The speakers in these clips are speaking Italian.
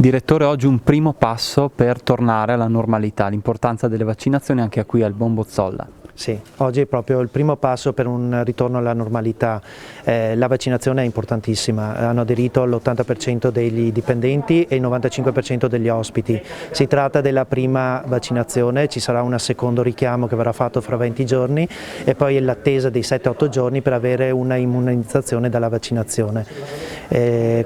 Direttore, oggi un primo passo per tornare alla normalità, l'importanza delle vaccinazioni anche qui al Bombozzolla. Sì, oggi è proprio il primo passo per un ritorno alla normalità. La vaccinazione è importantissima, hanno aderito l'80% degli dipendenti e il 95% degli ospiti. Si tratta della prima vaccinazione, ci sarà un secondo richiamo che verrà fatto fra 20 giorni e poi l'attesa dei 7-8 giorni per avere una immunizzazione dalla vaccinazione.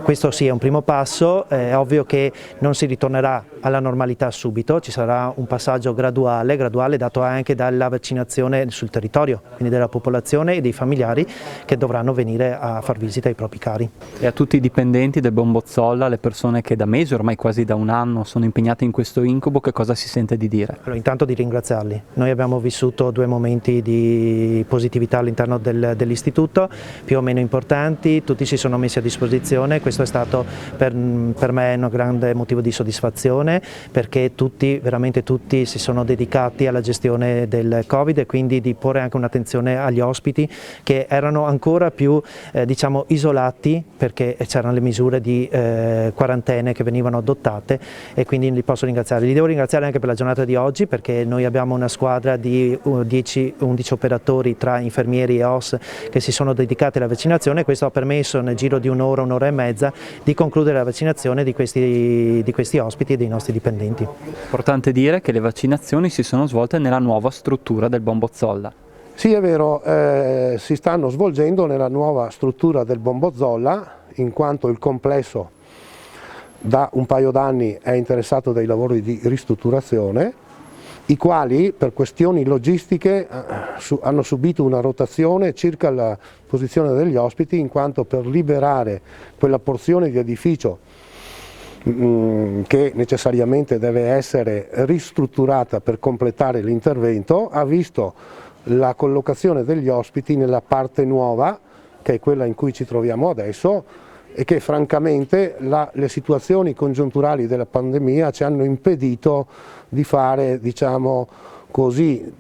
Questo sì è un primo passo, è ovvio che non si ritornerà alla normalità subito, ci sarà un passaggio graduale dato anche dalla vaccinazione sul territorio, quindi della popolazione e dei familiari che dovranno venire a far visita ai propri cari. E a tutti i dipendenti del Bombozzolla, le persone che da mesi, ormai quasi da un anno, sono impegnate in questo incubo, che cosa si sente di dire? Allora, intanto di ringraziarli. Noi abbiamo vissuto 2 momenti di positività all'interno dell'istituto, più o meno importanti, tutti si sono messi a disposizione, questo è stato per me un grande motivo di soddisfazione perché tutti, veramente tutti, si sono dedicati alla gestione del Covid e quindi di porre anche un'attenzione agli ospiti che erano ancora più diciamo isolati perché c'erano le misure di quarantene che venivano adottate e quindi li posso ringraziare. Li devo ringraziare anche per la giornata di oggi perché noi abbiamo una squadra di 10-11 operatori tra infermieri e OS che si sono dedicati alla vaccinazione e questo ha permesso nel giro di un'ora e mezza di concludere la vaccinazione di questi ospiti e dei nostri dipendenti. Importante dire che le vaccinazioni si sono svolte nella nuova struttura del Bombozzolla. Sì, è vero, si stanno svolgendo nella nuova struttura del Bombozzolla, in quanto il complesso da un paio d'anni è interessato dai lavori di ristrutturazione, i quali per questioni logistiche hanno subito una rotazione circa la posizione degli ospiti, in quanto per liberare quella porzione di edificio che necessariamente deve essere ristrutturata per completare l'intervento, ha visto la collocazione degli ospiti nella parte nuova, che è quella in cui ci troviamo adesso, e che francamente le situazioni congiunturali della pandemia ci hanno impedito di fare, diciamo così,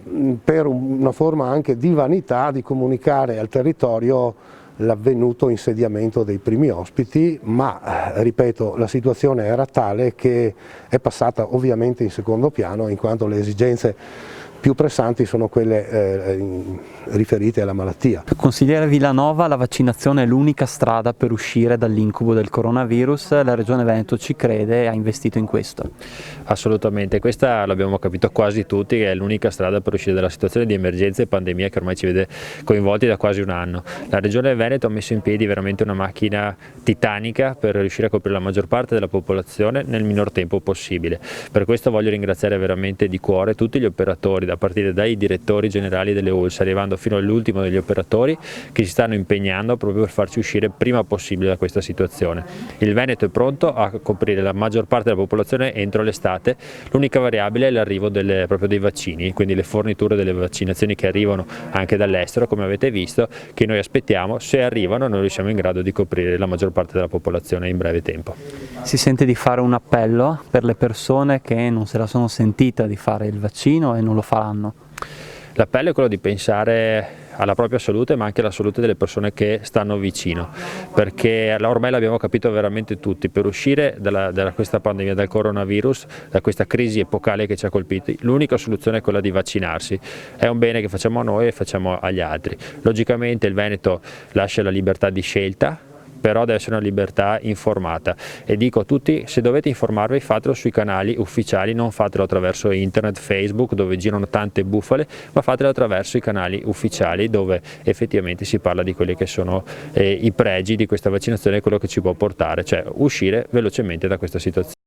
per una forma anche di vanità, di comunicare al territorio l'avvenuto insediamento dei primi ospiti, ma ripeto, la situazione era tale che è passata ovviamente in secondo piano, in quanto le esigenze più pressanti sono quelle riferite alla malattia. Consigliere Villanova, la vaccinazione è l'unica strada per uscire dall'incubo del coronavirus, la Regione Veneto ci crede e ha investito in questo. Assolutamente, questa l'abbiamo capito quasi tutti che è l'unica strada per uscire dalla situazione di emergenza e pandemia che ormai ci vede coinvolti da quasi un anno. La Regione Veneto ha messo in piedi veramente una macchina titanica per riuscire a coprire la maggior parte della popolazione nel minor tempo possibile. Per questo voglio ringraziare veramente di cuore tutti gli operatori, a partire dai direttori generali delle ULSS, arrivando fino all'ultimo degli operatori che si stanno impegnando proprio per farci uscire prima possibile da questa situazione. Il Veneto è pronto a coprire la maggior parte della popolazione entro l'estate, l'unica variabile è l'arrivo proprio dei vaccini, quindi le forniture delle vaccinazioni che arrivano anche dall'estero, come avete visto, che noi aspettiamo. Se arrivano noi siamo in grado di coprire la maggior parte della popolazione in breve tempo. Si sente di fare un appello per le persone che non se la sono sentita di fare il vaccino e non lo faranno? L'appello è quello di pensare alla propria salute ma anche alla salute delle persone che stanno vicino, perché ormai l'abbiamo capito veramente tutti, per uscire da questa pandemia, dal coronavirus, da questa crisi epocale che ci ha colpiti, l'unica soluzione è quella di vaccinarsi. È un bene che facciamo a noi e facciamo agli altri. Logicamente il Veneto lascia la libertà di scelta, però deve essere una libertà informata e dico a tutti, se dovete informarvi fatelo sui canali ufficiali, non fatelo attraverso internet, Facebook dove girano tante bufale, ma fatelo attraverso i canali ufficiali dove effettivamente si parla di quelli che sono i pregi di questa vaccinazione e quello che ci può portare, cioè uscire velocemente da questa situazione.